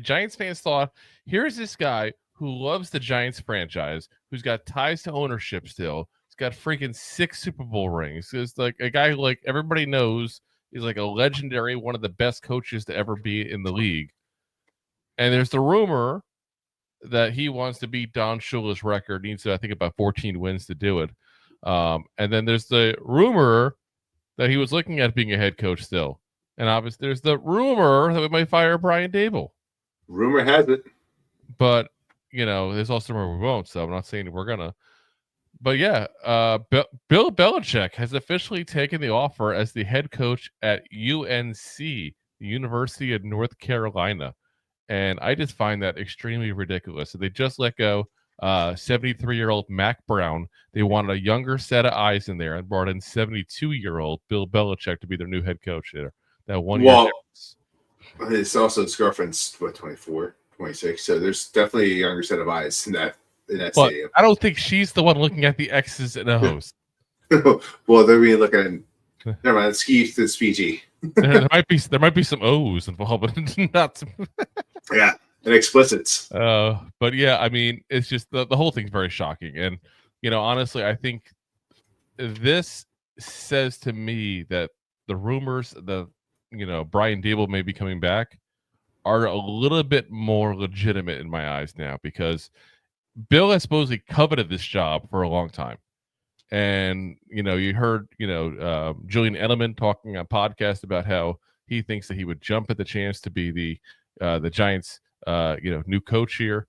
Giants fans thought, here's this guy who loves the Giants franchise, who's got ties to ownership still. He's got freaking 6 Super Bowl rings. It's like a guy who, like, everybody knows is like a legendary, one of the best coaches to ever be in the league. And there's the rumor that he wants to beat Don Shula's record. Needs to, I think, about 14 wins to do it. And then there's the rumor that he was looking at being a head coach still. And obviously, there's the rumor that we might fire Brian Daboll. Rumor has it. But, there's also rumor we won't, so I'm not saying we're going to. But yeah, Bill Belichick has officially taken the offer as the head coach at UNC, the University of North Carolina. And I just find that extremely ridiculous. So they just let go 73-year-old Mack Brown. They wanted a younger set of eyes in there and brought in 72-year-old Bill Belichick to be their new head coach there. That 1 year difference. It's also his girlfriend's 24, 26. So there's definitely a younger set of eyes in that stadium. I don't think she's the one looking at the X's and O's. Well, they're really looking. Never mind. It's PG. there might be some O's involved, but not some. Yeah, and explicits. But yeah, I mean, it's just the whole thing's very shocking, and honestly, I think this says to me that the rumors that Brian Daboll may be coming back are a little bit more legitimate in my eyes now, because Bill has supposedly coveted this job for a long time. And, you heard, Julian Edelman talking on podcast about how he thinks that he would jump at the chance to be the Giants, new coach here.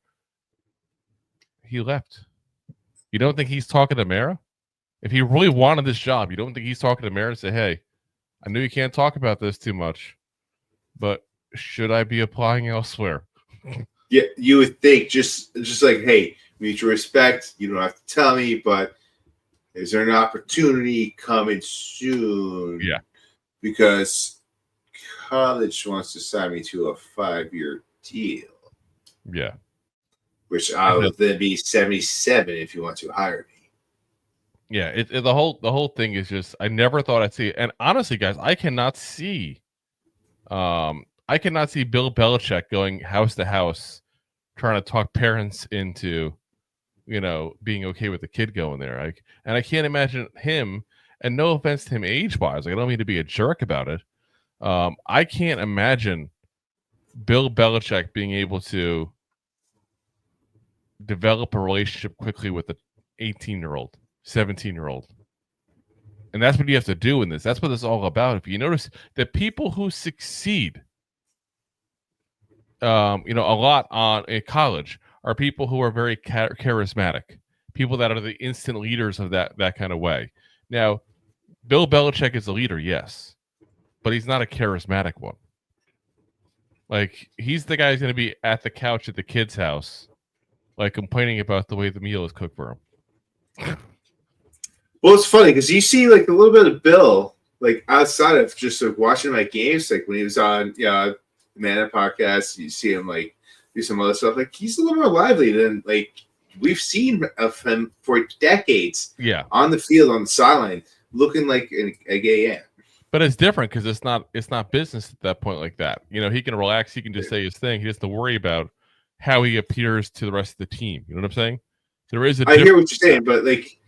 He left. You don't think he's talking to Mara? If he really wanted this job, you don't think he's talking to Mara and say, hey, I know you can't talk about this too much, but should I be applying elsewhere? Yeah, you would think just like, hey, mutual respect. You don't have to tell me, but is there an opportunity coming soon? Yeah. Because college wants to sign me to a 5-year deal. Yeah. Which I would then be 77 if you want to hire me. Yeah, the whole thing is just, I never thought I'd see it. And honestly, guys, I cannot see Bill Belichick going house to house trying to talk parents into being okay with the kid going there. And I can't imagine him, and no offense to him age-wise, I don't mean to be a jerk about it. I can't imagine Bill Belichick being able to develop a relationship quickly with an 18-year-old, 17-year-old. And that's what you have to do in this. That's what it's all about. If you notice that people who succeed, a lot in college are people who are very charismatic, people that are the instant leaders of that kind of way. Now, Bill Belichick is a leader, yes, but he's not a charismatic one. Like, he's the guy who's going to be at the couch at the kid's house, like, complaining about the way the meal is cooked for him. Well, it's funny because you see like a little bit of Bill, like outside of just like watching my games, like when he was on the Mana podcast, you see him like do some other stuff. Like, he's a little more lively than like we've seen of him for decades. Yeah, on the field, on the sideline, looking like a gay ant. But it's different because it's not business at that point like that. He can relax. He can just say his thing. He doesn't have to worry about how he appears to the rest of the team. You know what I'm saying? There is I hear what you're saying, but like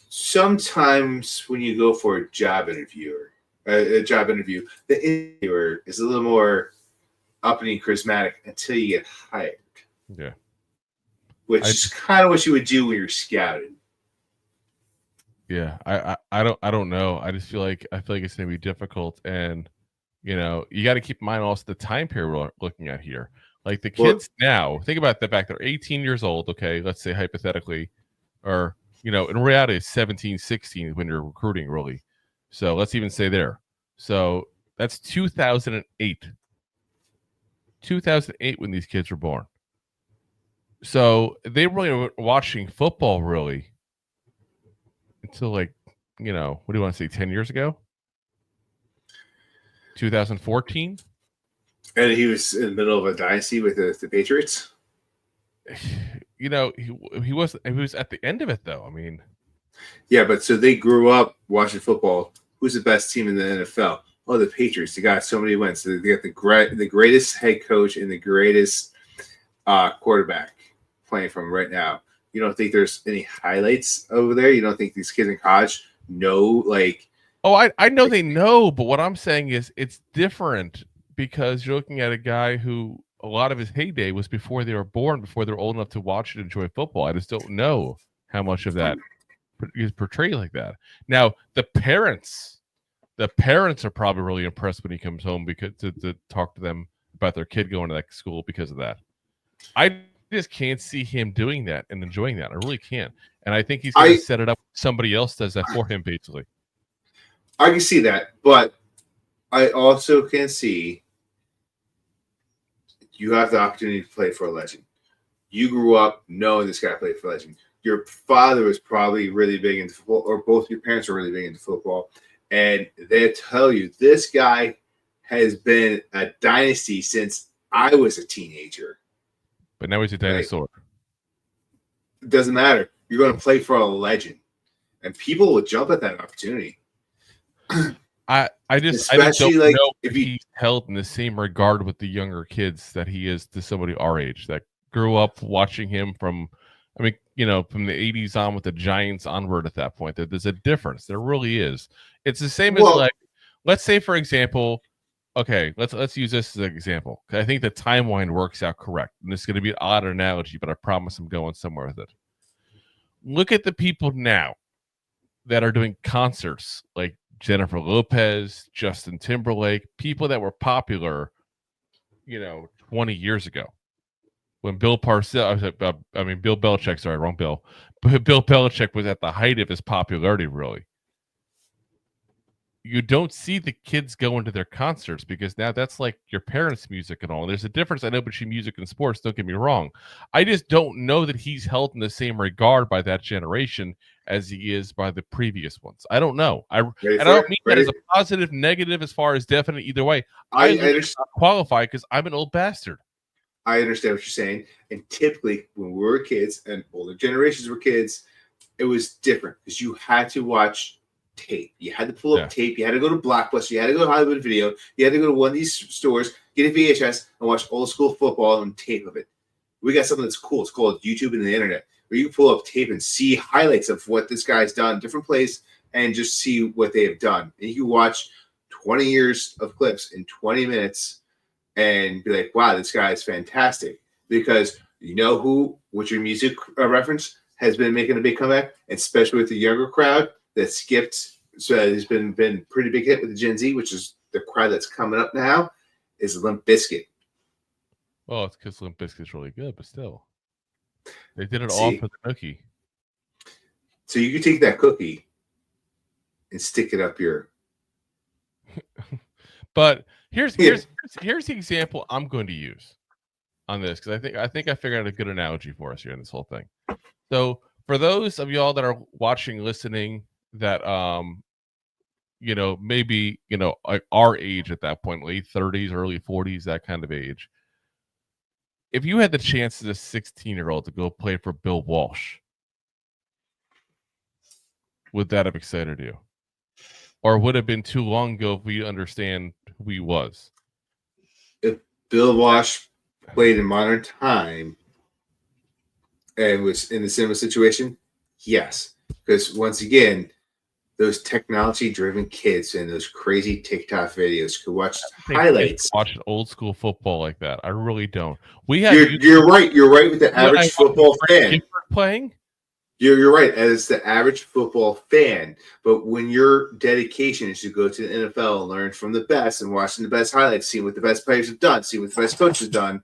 sometimes when you go for a job interview, the interviewer is a little more uppity and charismatic until you get hired. Yeah. Which is kind of what you would do when you're scouted. Yeah, I don't know. I feel like it's gonna be difficult, and you got to keep in mind also the time period we're looking at here. Like the kids now, think about the fact they're 18 years old. Okay, let's say hypothetically, or in reality, it's 17, 16 when you're recruiting really. So let's even say there. So that's 2008. 2008 when these kids were born. So they really were watching football really until like, what do you want to say, 10 years ago? 2014? And he was in the middle of a dynasty with the Patriots? He was at the end of it, though. I mean... Yeah, but so they grew up watching football. Who's the best team in the NFL? oh, the Patriots, they got so many wins. They got the greatest head coach and the greatest quarterback playing from right now. You don't think there's any highlights over there? You don't think these kids in college know, like? Oh, I know they know, but what I'm saying is it's different because you're looking at a guy who a lot of his heyday was before they were born, before they're old enough to watch and enjoy football. I just don't know how much of that is portrayed like that. Now, the parents are probably really impressed when he comes home because to talk to them about their kid going to that school because of that. I just can't see him doing that and enjoying that. I really can't. And I think he's going to set it up. Somebody else does that for him, basically. I can see that, but I also can see you have the opportunity to play for a legend. You grew up knowing this guy played for a legend. Your father was probably really big into football, or both your parents were really big into football, and they tell you this guy has been a dynasty since I was a teenager. But now he's a dinosaur. Right? It doesn't matter. You're going to play for a legend, and people will jump at that opportunity. I just don't like know if he's held in the same regard with the younger kids that he is to somebody our age that grew up watching him from the 80s on with the Giants onward at that point. There's a difference. There really is. It's the same as like, let's say, for example, okay, let's use this as an example. I think the timeline works out correct. And this is going to be an odd analogy, but I promise I'm going somewhere with it. Look at the people now that are doing concerts like Jennifer Lopez, Justin Timberlake, people that were popular, 20 years ago. When Bill Belichick, sorry, wrong Bill. But Bill Belichick was at the height of his popularity, really. You don't see the kids going to their concerts because now that's like your parents' music and all. And there's a difference, I know, between music and sports. Don't get me wrong. I just don't know that he's held in the same regard by that generation as he is by the previous ones. I don't know. I don't mean that as a positive, negative, as far as definite either way. I qualify because I'm an old bastard. I understand what you're saying. And typically, when we were kids and older generations were kids, it was different because you had to watch tape. You had to pull up tape. You had to go to Blockbuster. You had to go to Hollywood Video. You had to go to one of these stores, get a VHS, and watch old school football and tape of it. We got something that's cool. It's called YouTube and the internet, where you can pull up tape and see highlights of what this guy's done, different plays, and just see what they have done. And you can watch 20 years of clips in 20 minutes and be like, wow, this guy is fantastic. Because what your music reference has been making a big comeback, especially with the younger crowd that skipped. So there's been pretty big hit with the Gen Z, which is the crowd that's coming up now, is Limp Bizkit. Well, it's because Limp Bizkit's really good, but still. They did it all for the cookie. So you can take that cookie and stick it up your. But here's the example I'm going to use on this because I think I figured out a good analogy for us here in this whole thing. So for those of y'all that are watching, listening, that maybe like our age at that point, late 30s, early 40s, that kind of age. If you had the chance as a 16-year-old to go play for Bill Walsh, would that have excited you? Or would it have been too long ago if we understand who he was? If Bill Walsh played in modern time and was in a similar situation, yes. Because once again, those technology-driven kids and those crazy TikTok videos could watch highlights. Watch old school football like that. I really don't. You're right. You're right with the average football fan playing. You're right as the average football fan. But when your dedication is to go to the NFL and learn from the best and watching the best highlights, seeing what the best players have done, seeing what the best coaches have done,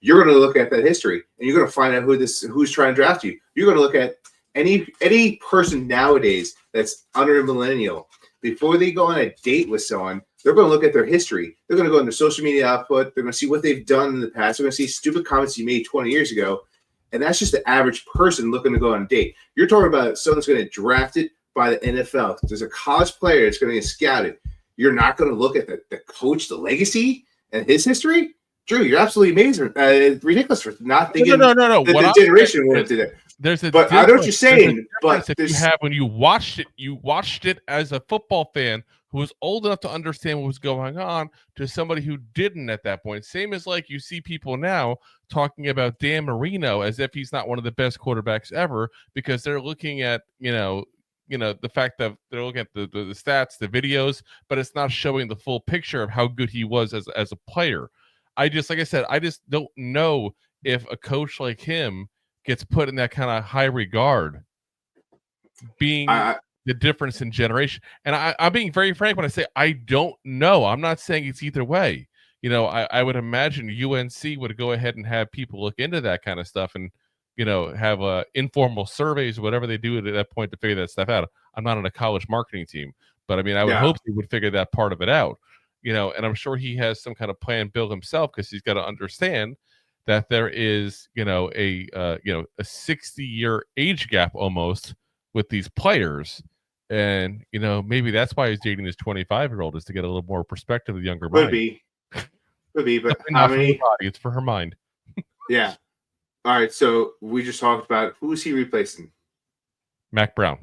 you're going to look at that history and you're going to find out who's trying to draft you. You're going to look at any person nowadays that's under a millennial, before they go on a date with someone, they're going to look at their history. They're going to go on their social media output. They're going to see what they've done in the past. They're going to see stupid comments you made 20 years ago. And that's just the average person looking to go on a date. You're talking about someone's going to get drafted by the NFL. There's a college player that's going to get scouted. You're not going to look at the coach, the legacy, and his history? Drew, you're absolutely amazing. Ridiculous for not thinking no. that the generation wanted to do that. But I know what you're saying. But you have when you watched it as a football fan who was old enough to understand what was going on to somebody who didn't at that point. Same as like you see people now talking about Dan Marino as if he's not one of the best quarterbacks ever because they're looking at, the fact that they're looking at the stats, the videos, but it's not showing the full picture of how good he was as a player. Like I said, I just don't know if a coach like him gets put in that kind of high regard, being the difference in generation. And I'm being very frank when I say I don't know. I'm not saying it's either way. I would imagine UNC would go ahead and have people look into that kind of stuff and, have informal surveys or whatever they do at that point to figure that stuff out. I'm not on a college marketing team, but I mean, I would hope they would figure that part of it out, and I'm sure he has some kind of plan built himself because he's got to understand that there is, a 60-year age gap almost with these players. And, maybe that's why he's dating this 25-year-old is to get a little more perspective of the younger mind. Could be, but not for her body, it's for her mind. Yeah. All right. So we just talked about who's he replacing? Mack Brown.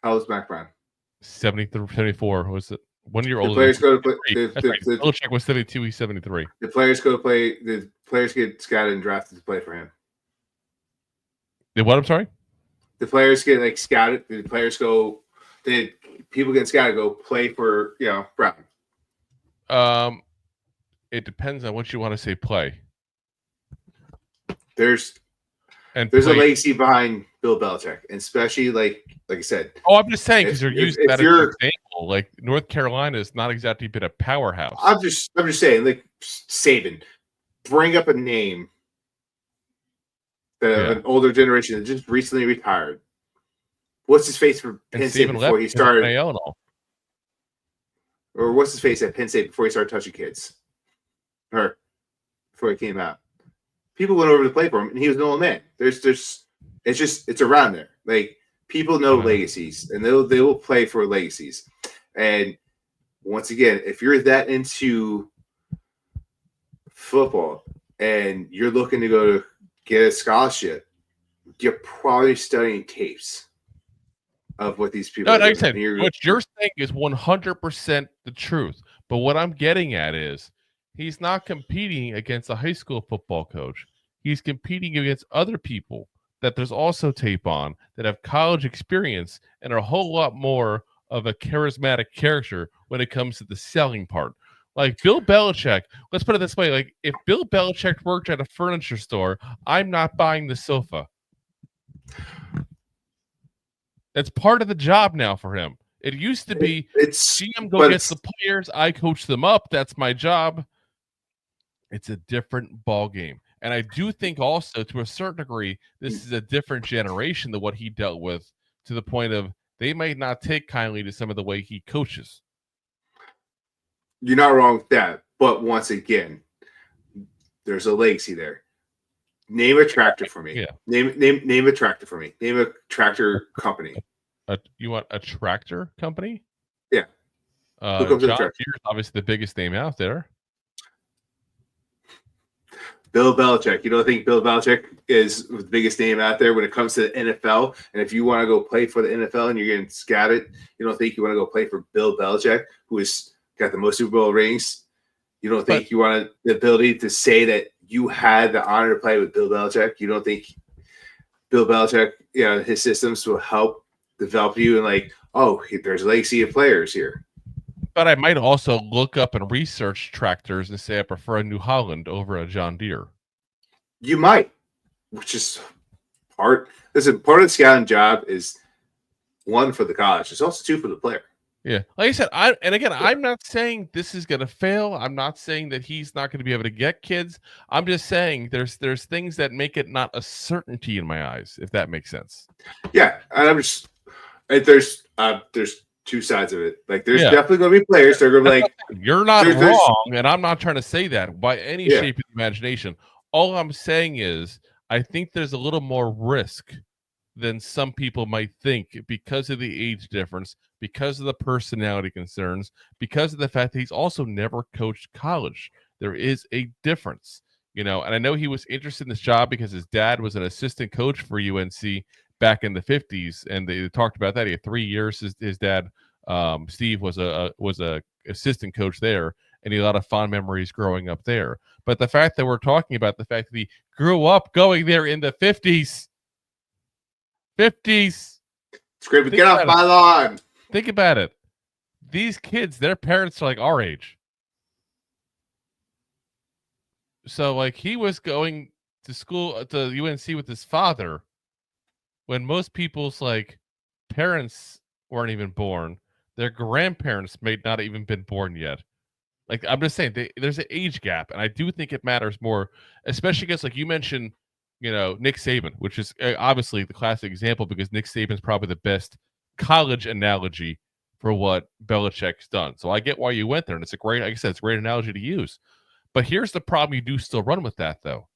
How old is Mack Brown? 74. Was it 1 year old? The players go to play. Belichick was 72. He's 73. The players go to play. The players get scouted and drafted to play for him. The what? I'm sorry. The players get scouted. The players go. The people get scouted go play for Brown. It depends on what you want to say. Play. There's a legacy behind Bill Belichick, and especially like I said. Oh, I'm just saying because they're using that as an example. Like North Carolina has not exactly been a powerhouse. I'm just saying, like Saban, bring up a name that an older generation that just recently retired. What's his face for Penn State before he started? Or what's his face at Penn State before he started touching kids? Or before he came out. People went over to play for him, and he was an old man. It's around there. Like people know legacies, and they will play for legacies. And once again, if you're that into football and you're looking to go to get a scholarship, you're probably studying tapes of what these people. Like I said, what you're saying is 100% the truth. But what I'm getting at is he's not competing against a high school football coach. He's competing against other people that there's also tape on that have college experience and are a whole lot more of a charismatic character when it comes to the selling part. Like Bill Belichick, let's put it this way. Like if Bill Belichick worked at a furniture store, I'm not buying the sofa. That's part of the job now for him. It used to be GM go gets the players, I coach them up. That's my job. It's a different ball game. And I do think also to a certain degree, this is a different generation than what he dealt with, to the point of they might not take kindly to some of the way he coaches. You're not wrong with that. But once again, there's a legacy there. Name a tractor for me. Yeah. Name a tractor for me. Name a tractor company. You want a tractor company? Yeah. John Deere is obviously the biggest name out there. Bill Belichick. You don't think Bill Belichick is the biggest name out there when it comes to the NFL? And if you want to go play for the NFL and you're getting scouted, you don't think you want to go play for Bill Belichick, who has got the most Super Bowl rings? You don't think you want the ability to say that you had the honor to play with Bill Belichick? You don't think Bill Belichick, his systems will help develop you and there's a legacy of players here? But I might also look up and research tractors and say I prefer a New Holland over a John Deere. You might, which is part of the scouting job is one for the college. It's also two for the player. Yeah. Like I said, I'm not saying this is going to fail. I'm not saying that he's not going to be able to get kids. I'm just saying there's things that make it not a certainty in my eyes, if that makes sense. Yeah. And there's two sides of it. Like there's definitely going to be players that are going to be like, you're not wrong. And I'm not trying to say that by any shape of the imagination. All I'm saying is I think there's a little more risk than some people might think because of the age difference, because of the personality concerns, because of the fact that he's also never coached college. There is a difference, and I know he was interested in this job because his dad was an assistant coach for UNC back in the 50s. And they talked about that. He had 3 years, his dad Steve was a assistant coach there, and he had a lot of fond memories growing up there. But the fact that we're talking about the fact that he grew up going there in the 50s. It's great, but get off my lawn. Think about it. These kids, their parents are like our age. So like he was going to school to UNC with his father when most people's like parents weren't even born. Their grandparents may not have even been born yet. Like I'm just saying, there's an age gap, and I do think it matters more, especially because like you mentioned, Nick Saban, which is obviously the classic example because Nick Saban's probably the best college analogy for what Belichick's done. So I get why you went there, and it's a great, like I said, it's a great analogy to use. But here's the problem: you do still run with that, though.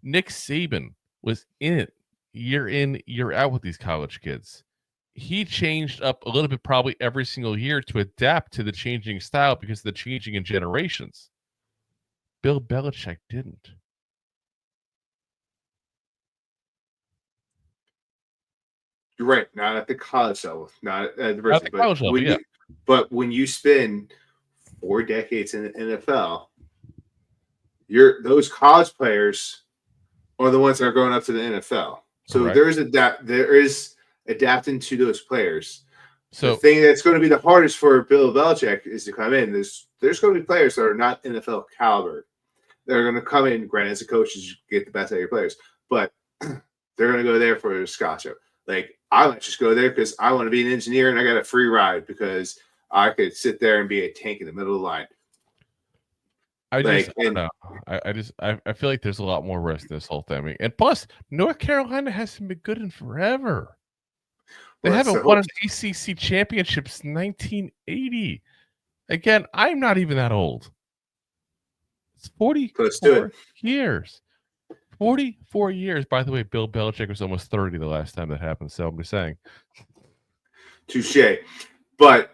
Nick Saban was in year out with these college kids. He changed up a little bit probably every single year to adapt to the changing style because of the changing in generations. Bill Belichick didn't. You're right. Not at the college level, not at the university. Not the college level, yeah. But when you spend 4 decades in the NFL, those college players are the ones that are going up to the NFL. So Correct. there is adapting to those players. So the thing that's going to be the hardest for Bill Belichick is to come in. There's going to be players that are not NFL caliber. They're going to come in. Granted, as a coach, you get the best out of your players, but they're going to go there for a scholarship. Like I might just go there because I want to be an engineer and I got a free ride because I could sit there and be a tank in the middle of the line. I don't know. I feel like there's a lot more risk to this whole thing. I mean, and plus, North Carolina hasn't been good in forever. They haven't won an ACC championship since 1980. Again, I'm not even that old. It's 44 years. 44 years. By the way, Bill Belichick was almost 30 the last time that happened. So I'm just saying. Touche. But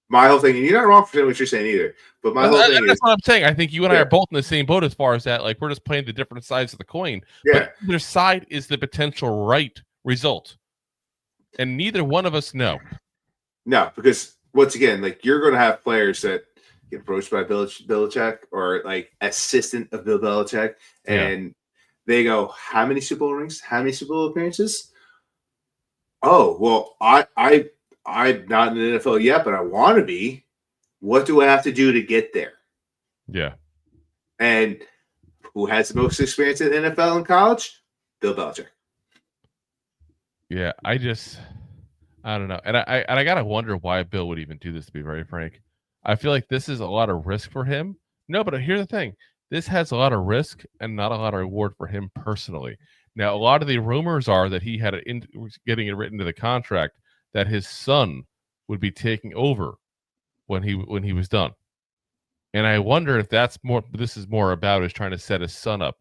my whole thing, and you're not wrong for what you're saying either. But my whole thing that's what I'm saying. I think you and I are both in the same boat as far as that. Like we're just playing the different sides of the coin. Yeah. But either side is the potential right result. And neither one of us know. No, because once again, like you're going to have players that get approached by Belichick or like assistant of Bill Belichick, and they go, "How many Super Bowl rings? How many Super Bowl appearances?" Oh, well, I'm not in the NFL yet, but I want to be. What do I have to do to get there? Yeah. And who has the most experience in the NFL and college? Bill Belichick. Yeah, I don't know. And I gotta wonder why Bill would even do this, to be very frank. I feel like this is a lot of risk for him. No, but here's the thing. This has a lot of risk and not a lot of reward for him personally. Now, a lot of the rumors are that he had getting it written into the contract that his son would be taking over when he was done. And I wonder if this is more about is trying to set his son up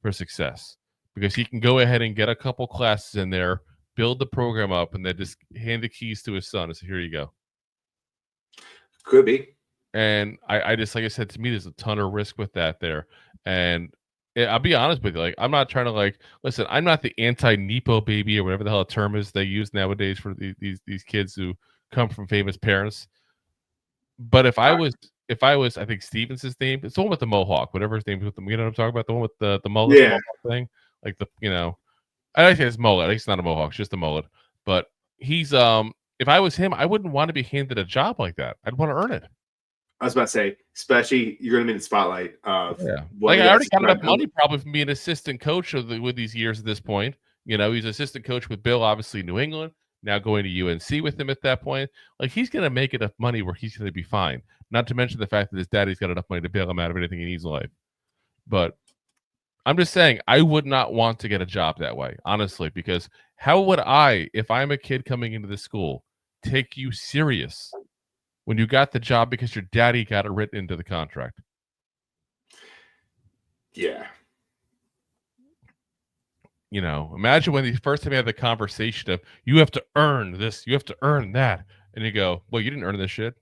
for success. Because he can go ahead and get a couple classes in there, build the program up, and then just hand the keys to his son and say, here you go. Could be. And I just, like I said, to me, there's a ton of risk with that there. And I'll be honest with you. Like, I'm not trying to listen, I'm not the anti-Nepo baby or whatever the hell a term is they use nowadays for these kids who come from famous parents. But if I was, I think Stevens' his name, it's the one with the mohawk, whatever his name is with them. You know what I'm talking about? The one with the mullet mohawk thing. Like I think it's mullet. I think it's not a mohawk, it's just a mullet. But he's if I was him, I wouldn't want to be handed a job like that. I'd want to earn it. I was about to say, especially you're going to be in the spotlight. Like I already got enough money probably from being assistant coach with these years at this point. He's assistant coach with Bill, obviously New England. Now going to UNC with him at that point. Like he's going to make enough money where he's going to be fine. Not to mention the fact that his daddy's got enough money to bail him out of anything he needs in life. But I'm just saying, I would not want to get a job that way, honestly, because how would I, if I'm a kid coming into the school, take you serious when you got the job because your daddy got it written into the contract? Yeah. Imagine when the first time you had the conversation of, you have to earn this, you have to earn that. And you go, well, you didn't earn this shit.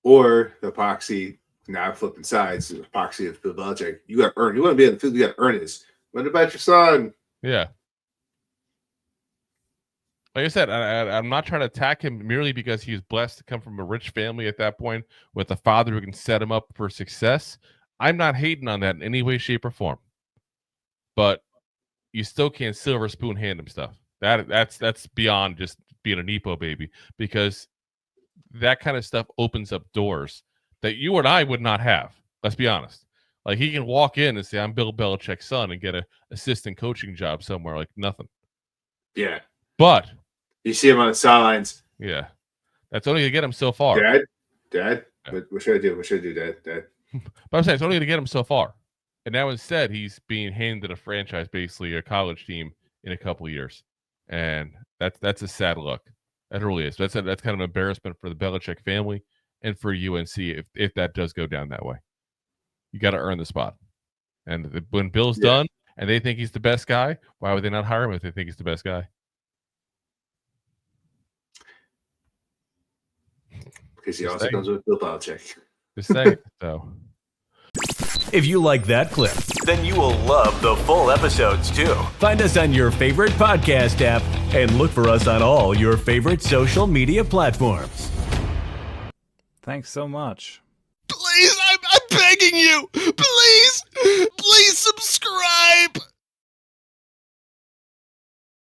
Or the epoxy, now flipping sides, the epoxy of Bill Belichick. You got to earn. You want to be in the field, you got to earn this. What about your son? Yeah. Like I said, I'm not trying to attack him merely because he was blessed to come from a rich family at that point with a father who can set him up for success. I'm not hating on that in any way, shape, or form. But you still can't silver spoon hand him stuff. That's beyond just being a Nepo baby, because that kind of stuff opens up doors that you and I would not have. Let's be honest. Like, he can walk in and say, "I'm Bill Belichick's son," and get a assistant coaching job somewhere like nothing. Yeah. But you see him on the sidelines. Yeah, that's only to get him so far. Dad, Yeah. what should I do? What should I do, Dad? But I'm saying it's only to get him so far. And now instead, he's being handed a franchise, basically a college team, in a couple of years, and that's a sad look. That really is. That's kind of an embarrassment for the Belichick family and for UNC if that does go down that way. You got to earn the spot. And when Bill's done and they think he's the best guy, why would they not hire him if they think he's the best guy? Because he also comes with Bill Belichick. Just saying. So, if you like that clip, then you will love the full episodes too. Find us on your favorite podcast app and look for us on all your favorite social media platforms. Thanks so much. Please, I'm begging you. Please.